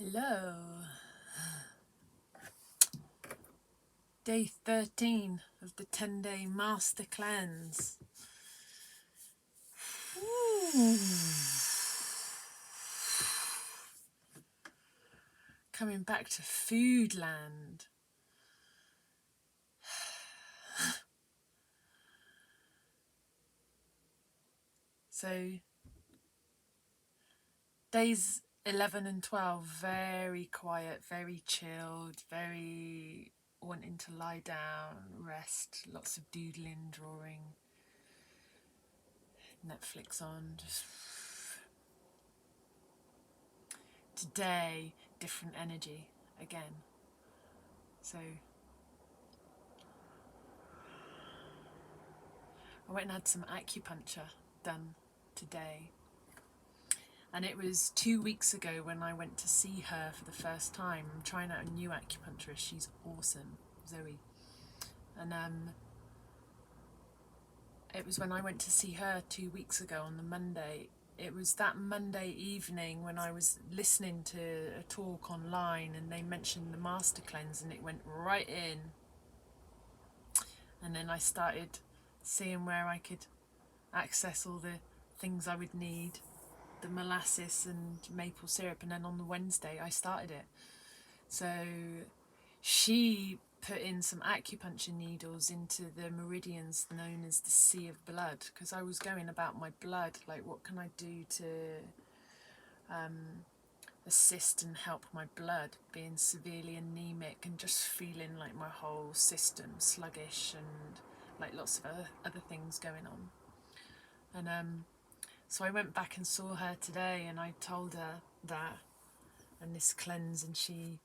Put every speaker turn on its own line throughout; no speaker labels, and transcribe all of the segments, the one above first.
Hello. Day 13 of the 10-day master cleanse. Ooh. Coming back to food land. So, days 11 and 12, very quiet, very chilled, very wanting to lie down, rest, lots of doodling, drawing, Netflix on. Just today, different energy again. So I went and had some acupuncture done today. And it was 2 weeks ago when I went to see her for the first time. I'm trying out a new acupuncturist. She's awesome, Zoe. And it was when I went to see her 2 weeks ago on the Monday. It was that Monday evening when I was listening to a talk online and they mentioned the master cleanse and it went right in. And then I started seeing where I could access all the things I would need, the molasses and maple syrup, and then on the Wednesday I started it. So she put in some acupuncture needles into the meridians known as the Sea of Blood, because I was going about my blood, like what can I do to assist and help my blood, being severely anemic and just feeling like my whole system sluggish and like lots of other things going on. And so I went back and saw her today and I told her that and this cleanse, and she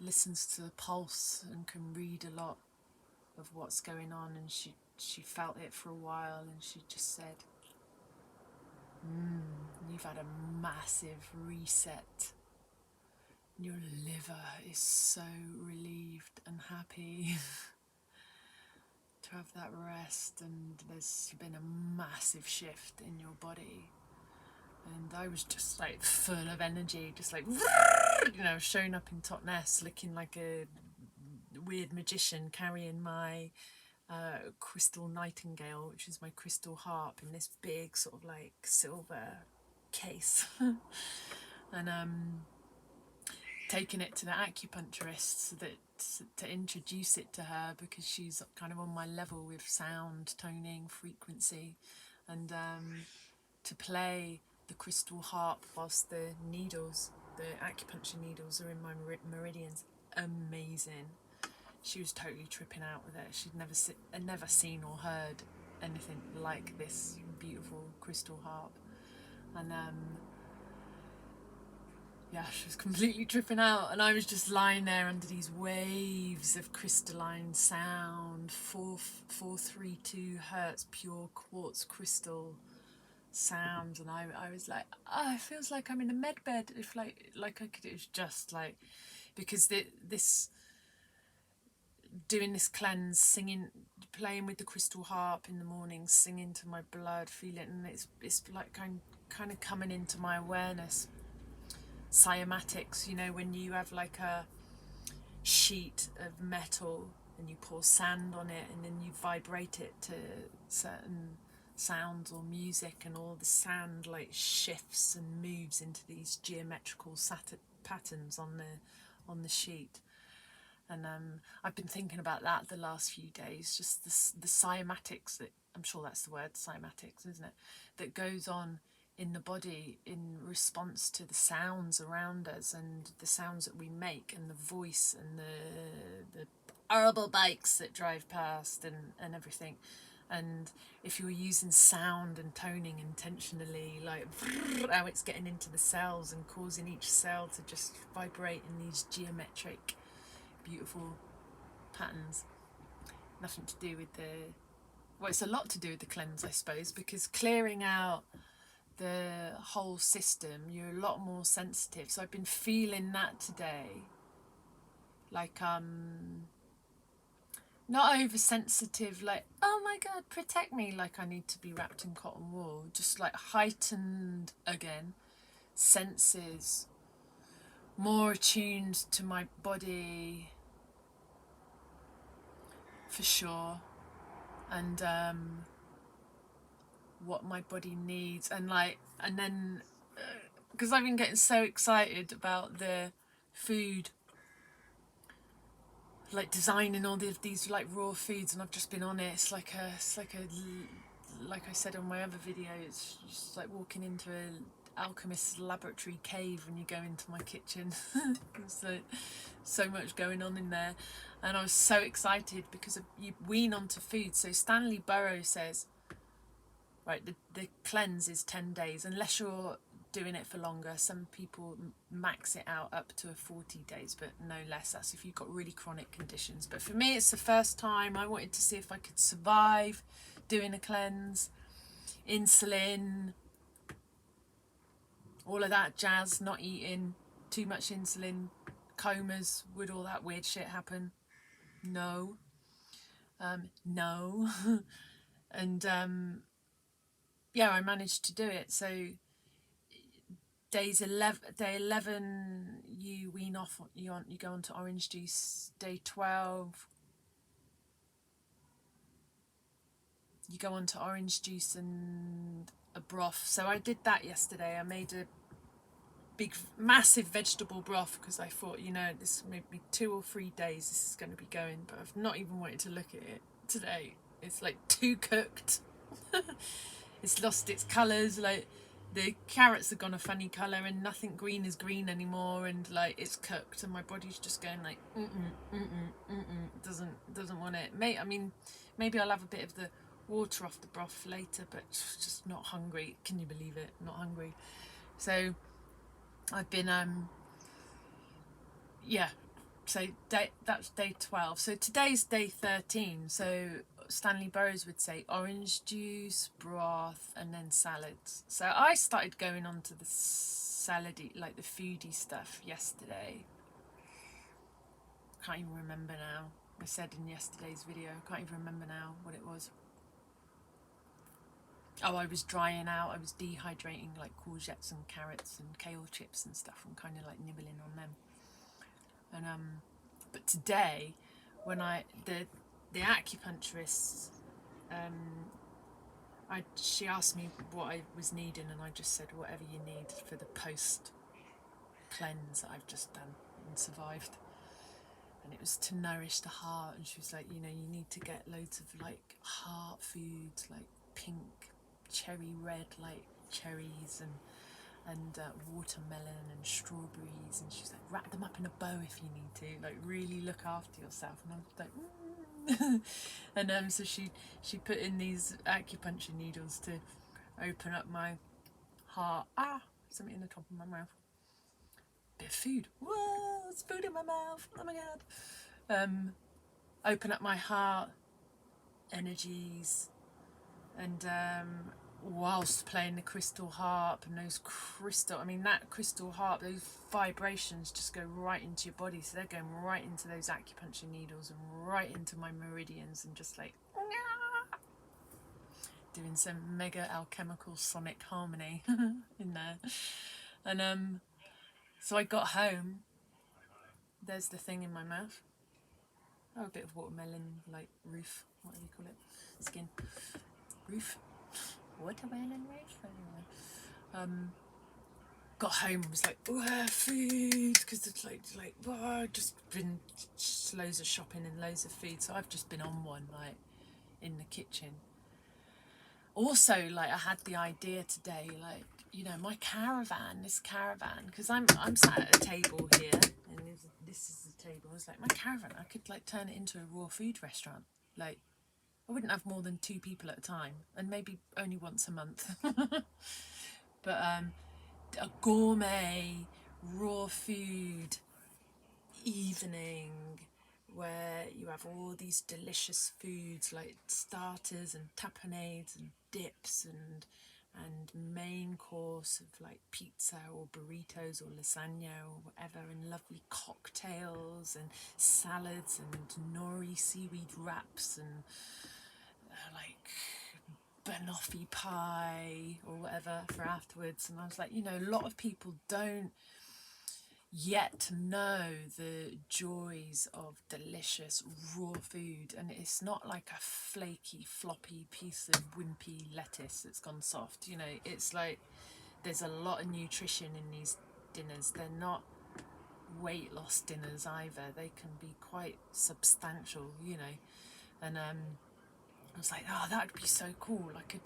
listens to the pulse and can read a lot of what's going on, and she felt it for a while and she just said, you've had a massive reset. Your liver is so relieved and happy to have that rest, and there's been a massive shift in your body. And I was just like full of energy, just like, you know, showing up in Totnes looking like a weird magician, carrying my crystal nightingale, which is my crystal harp, in this big sort of like silver case. And taking it to the acupuncturist so that to introduce it to her, because she's kind of on my level with sound, toning, frequency, and to play the crystal harp whilst the needles, the acupuncture needles, are in my meridians. Amazing. She was totally tripping out with it. She'd never seen or heard anything like this beautiful crystal harp. And yeah, she was completely tripping out, and I was just lying there under these waves of crystalline sound, 432 hertz pure quartz crystal sound, and I was like, it feels like I'm in a med bed. If like I could, it was just like, because this doing this cleanse, singing, playing with the crystal harp in the morning, singing to my blood, feeling, and it's like kind of coming into my awareness. Cymatics, you know, when you have like a sheet of metal and you pour sand on it and then you vibrate it to certain sounds or music, and all the sand like shifts and moves into these geometrical patterns on the sheet. And I've been thinking about that the last few days, just the cymatics, that I'm sure that's the word, cymatics, isn't it, that goes on in the body in response to the sounds around us and the sounds that we make, and the voice and the horrible bikes that drive past and everything. And if you're using sound and toning intentionally, like how it's getting into the cells and causing each cell to just vibrate in these geometric beautiful patterns. Nothing to do with it's a lot to do with the cleanse, I suppose, because clearing out the whole system, you're a lot more sensitive. So I've been feeling that today, like not oversensitive, like, oh my god, protect me, like I need to be wrapped in cotton wool, just like heightened again senses more attuned to my body for sure, and what my body needs, and then because I've been getting so excited about the food, like designing all these like raw foods, and I've just been on it. It's like like I said on my other video, it's just like walking into an alchemist's laboratory cave when you go into my kitchen. There's so much going on in there, and I was so excited because you wean onto food. So Stanley Burrows says, right, the cleanse is 10 days unless you're doing it for longer. Some people max it out up to 40 days, but no less. That's if you've got really chronic conditions. But for me, it's the first time. I wanted to see if I could survive doing a cleanse, insulin, all of that jazz, not eating too much insulin, comas, would all that weird shit happen? No. No. And yeah, I managed to do it. So day 11 you wean off, you go on to orange juice. Day 12 you go on to orange juice and a broth. So I did that yesterday. I made a big massive vegetable broth because I thought, this may be 2 or 3 days this is going to be going, but I've not even wanted to look at it today. It's like too cooked. It's lost its colours, like the carrots have gone a funny colour and nothing green is green anymore, and like it's cooked and my body's just going like doesn't want it. Maybe I'll have a bit of the water off the broth later, but just not hungry. Can you believe it? Not hungry. So I've been so that's day 12. So today's day 13. So Stanley Burrows would say orange juice, broth, and then salads. So I started going on to the salady, like the foodie stuff yesterday. Can't even remember now. I said in yesterday's video, I can't even remember now what it was. Oh, I was drying out. I was dehydrating like courgettes and carrots and kale chips and stuff, and kind of like nibbling on them. And but today, when the acupuncturist, she asked me what I was needing, and I just said whatever you need for the post cleanse that I've just done and survived. And it was to nourish the heart, and she was like, you need to get loads of like heart foods, like pink, cherry red, like cherries and watermelon and strawberries, and she's like, wrap them up in a bow if you need to, like really look after yourself. And I was like and so she put in these acupuncture needles to open up my heart. Something in the top of my mouth. Bit of food. Whoa, it's food in my mouth. Oh my god. Open up my heart energies, and whilst playing the crystal harp, and that crystal harp, those vibrations just go right into your body, so they're going right into those acupuncture needles and right into my meridians, and just like doing some mega alchemical sonic harmony in there. And so I got home, there's the thing in my mouth, a bit of watermelon, like roof, what do you call it, skin, roof, watermelon roof. Got home and was like, food, because it's like just been loads of shopping and loads of food, so I've just been on one, like in the kitchen. Also, like I had the idea today, like my this caravan, because I'm sat at a table here, and this is the table. I was like, my caravan, I could like turn it into a raw food restaurant. Like I wouldn't have more than 2 people at a time, and maybe only once a month. But a gourmet raw food evening where you have all these delicious foods like starters and tapenades and dips and main course of like pizza or burritos or lasagna or whatever, and lovely cocktails and salads and nori seaweed wraps and like banoffee pie or whatever for afterwards. And I was like, a lot of people don't yet to know the joys of delicious raw food. And it's not like a flaky, floppy piece of wimpy lettuce that's gone soft. You know, it's like there's a lot of nutrition in these dinners. They're not weight loss dinners either. They can be quite substantial, you know. And I was like, oh, that would be so cool. I could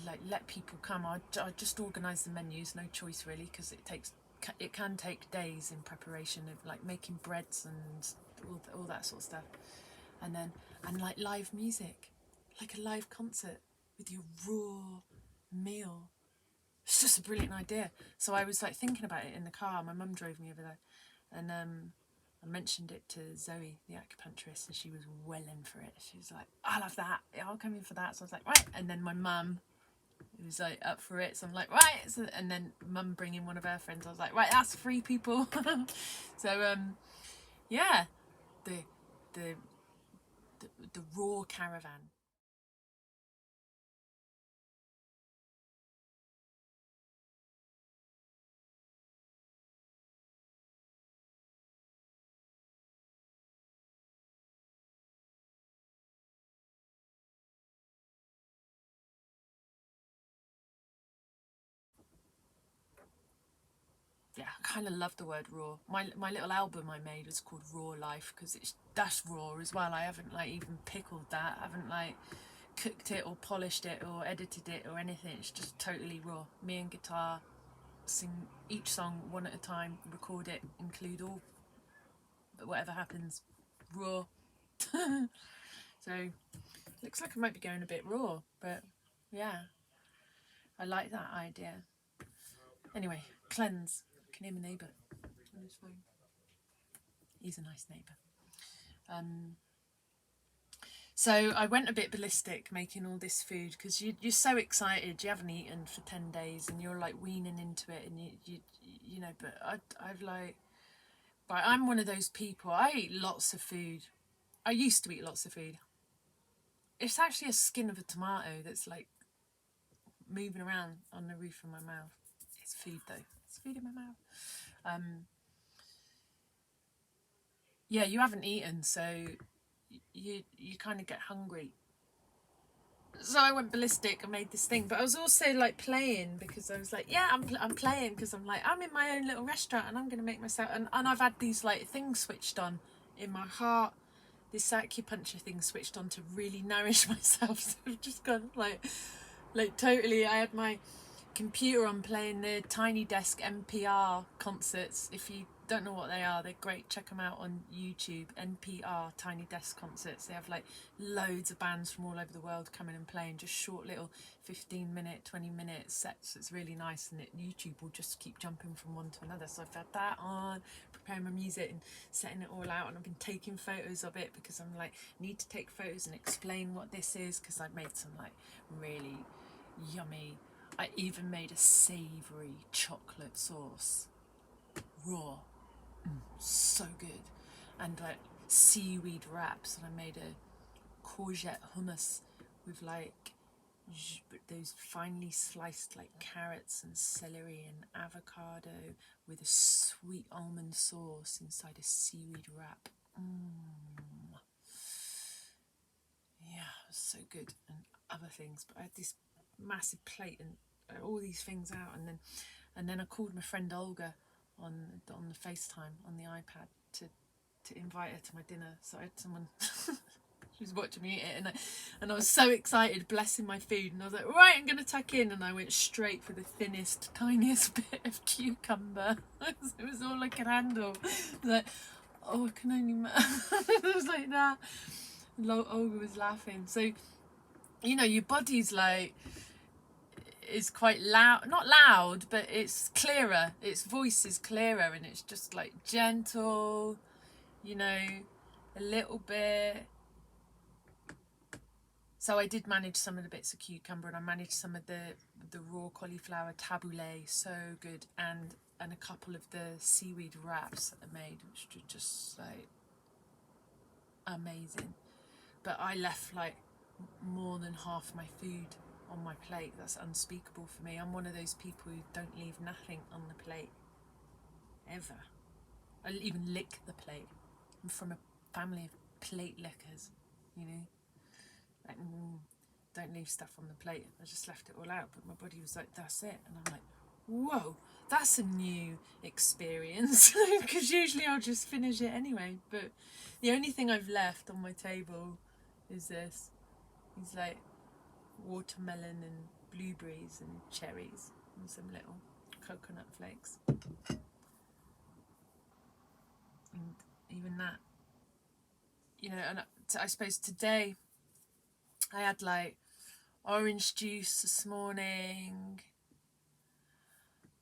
like let people come. I'd just organise the menus, no choice really, because it can take days in preparation of like making breads and all that sort of stuff, and then and like live music, like a live concert with your raw meal. It's just a brilliant idea. So I was like thinking about it in the car. My mum drove me over there, and I mentioned it to Zoe, the acupuncturist, and she was well in for it. She was like, "I'll have that. I'll come in for that." So I was like, "Right." And then my mum was like up for it, so I'm like, "Right." So, and then mum bringing one of her friends. I was like, "Right, that's 3 people." So yeah, the the the raw caravan. Yeah, I kind of love the word raw. My little album I made was called Raw Life because it's that's raw as well. I haven't like even pickled that. I haven't like cooked it or polished it or edited it or anything. It's just totally raw. Me and guitar, sing each song one at a time, record it, include all whatever happens, raw. So looks like I might be going a bit raw, but yeah, I like that idea. Anyway, cleanse. I can hear my neighbour on his phone. He's a nice neighbour. Um, So I went a bit ballistic making all this food because you're so excited. You haven't eaten for 10 days and you're like weaning into it, and you know. But I've like, but I'm one of those people. I eat lots of food. I used to eat lots of food. It's actually a skin of a tomato that's like moving around on the roof of my mouth. It's food though. It's food in my mouth. Um, yeah, you haven't eaten, so you kind of get hungry. So I went ballistic and made this thing, but I was also like playing because I was like, yeah, I'm playing because I'm like, I'm in my own little restaurant and I'm gonna make myself, and I've had these like things switched on in my heart, this acupuncture thing switched on to really nourish myself. So I've just gone like totally. I had my computer on playing the Tiny Desk NPR concerts. If you don't know what they are, they're great. Check them out on YouTube. NPR Tiny Desk concerts. They have like loads of bands from all over the world coming and playing just short little 15-minute, 20-minute sets. It's really nice, and YouTube will just keep jumping from one to another. So I've had that on, preparing my music and setting it all out, and I've been taking photos of it because I'm like, need to take photos and explain what this is because I've made some like really yummy. I even made a savoury chocolate sauce, raw, so good, and like seaweed wraps, and I made a courgette hummus with like those finely sliced like carrots and celery and avocado with a sweet almond sauce inside a seaweed wrap. Yeah, it was so good, and other things. But I had this massive plate and all these things out, and then I called my friend Olga on the FaceTime on the iPad to invite her to my dinner. So I had someone. She was watching me eat it, and I was so excited, blessing my food, and I was like, right, I'm gonna tuck in, and I went straight for the thinnest, tiniest bit of cucumber. It was all I could handle. Like, oh, I can only. It was like that. Olga was laughing. So, you know, your body's like is quite loud, not loud, but it's clearer. Its voice is clearer, and it's just like gentle, you know, a little bit. So I did manage some of the bits of cucumber, and I managed some of the raw cauliflower tabbouleh, so good, and a couple of the seaweed wraps that I made, which were just like amazing. But I left like more than half my food on my plate. That's unspeakable for me. I'm one of those people who don't leave nothing on the plate. ever. I even lick the plate. I'm from a family of plate lickers, you know. Like, don't leave stuff on the plate. I just left it all out, but my body was like, that's it. And I'm like, whoa, that's a new experience. Because usually I'll just finish it anyway. But the only thing I've left on my table is this. It's like watermelon and blueberries and cherries and some little coconut flakes. And even that, you know, and I suppose today I had like orange juice this morning,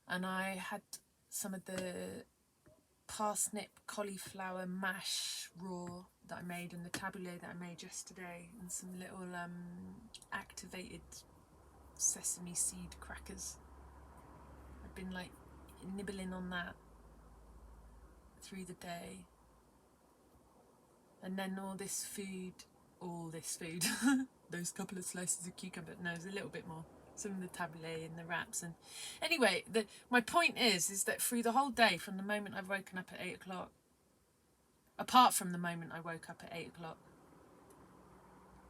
and I had some of the parsnip cauliflower mash raw that I made and the tabbouleh that I made yesterday, and some little activated sesame seed crackers. I've been like nibbling on that through the day, and then all this food those couple of slices of cucumber, no, there's a little bit more, some of the tabbouleh and the wraps. And anyway, my point is that through the whole day, from the moment I've woken up at 8 o'clock, apart from the moment I woke up at 8 o'clock,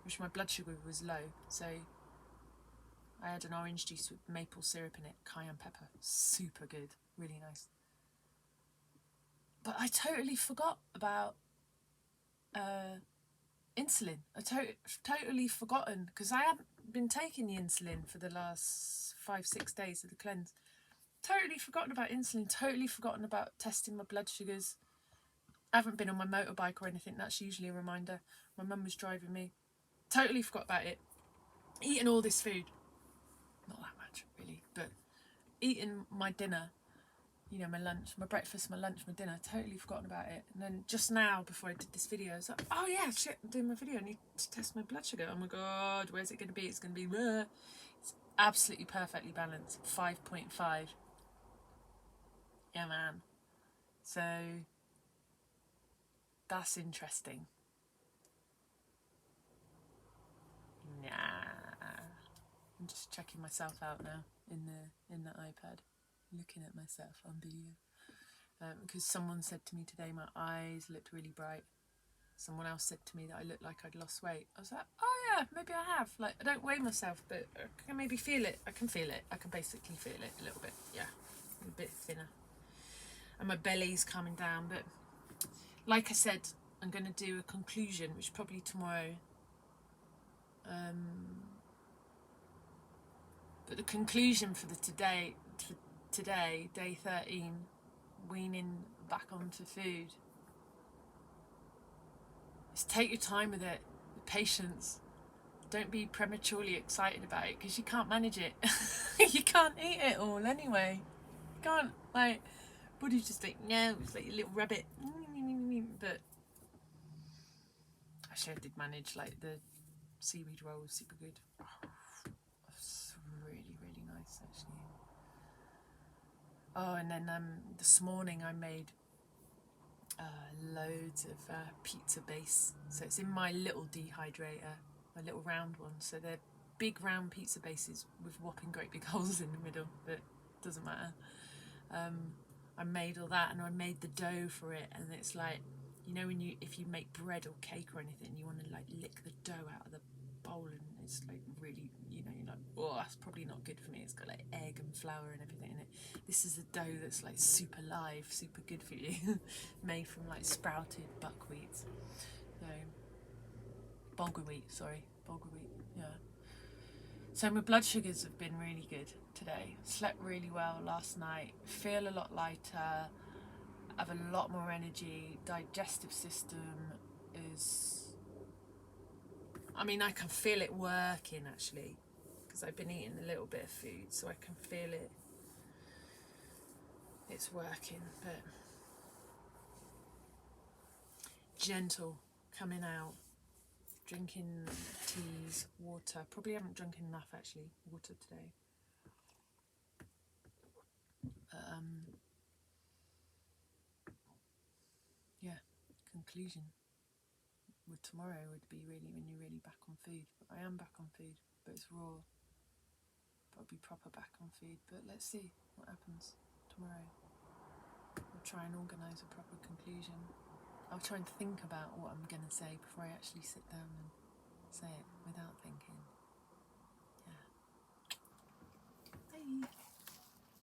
which my blood sugar was low, so I had an orange juice with maple syrup in it, cayenne pepper, super good, really nice. But I totally forgot about insulin. I totally forgotten, because I hadn't been taking the insulin for the last 5-6 days of the cleanse. Totally forgotten about insulin, totally forgotten about testing my blood sugars. I haven't been on my motorbike or anything, that's usually a reminder. My mum was driving me. Totally forgot about it. Eating all this food, not that much really, but eating my dinner, you know, my lunch, my breakfast, my lunch, my dinner, totally forgotten about it. And then just now, before I did this video, I was like, oh yeah, shit, I'm doing my video, I need to test my blood sugar. Oh my god, where's it going to be? It's going to be, it's absolutely perfectly balanced, 5.5. Yeah, man. So, that's interesting. Nah. I'm just checking myself out now in the iPad, looking at myself on video. Because someone said to me today my eyes looked really bright. Someone else said to me that I looked like I'd lost weight. I was like, oh yeah, maybe I have. Like, I don't weigh myself, but I can maybe feel it. I can feel it. I can basically feel it a little bit. Yeah, a bit thinner. And my belly's coming down. But like I said, I'm going to do a conclusion, which probably tomorrow. But the conclusion for today, day 13, weaning back onto food, is take your time with it, with patience. Don't be prematurely excited about it, because you can't manage it. You can't eat it all anyway. You can't, like, body's just like, no, it's like a little rabbit. But actually I did manage, like, the seaweed roll was super good. Really, really nice, actually. Oh, and then this morning I made loads of pizza base. So it's in my little dehydrator, my little round one. So they're big round pizza bases with whopping great big holes in the middle, but it doesn't matter. I made all that, and I made the dough for it, and it's like, you know, when if you make bread or cake or anything, you want to like lick the dough out of the bowl, and it's like really, you know, you're like, oh, that's probably not good for me. It's got like egg and flour and everything in it. This is a dough that's like super live, super good for you, made from like sprouted buckwheat. So bulgur wheat, yeah. So my blood sugars have been really good today. Slept really well last night. Feel a lot lighter. Have a lot more energy. Digestive system is, I mean, I can feel it working actually, because I've been eating a little bit of food, so I can feel it. It's working, but gentle coming out. Drinking teas, water. Probably haven't drunk enough actually, water today. Yeah, conclusion. Well, tomorrow would be really when you're really back on food. But I am back on food, but it's raw. But I'll be proper back on food. But let's see what happens tomorrow. I'll try try and organise a proper conclusion. I'll try and think about what I'm going to say before I actually sit down and say it without thinking.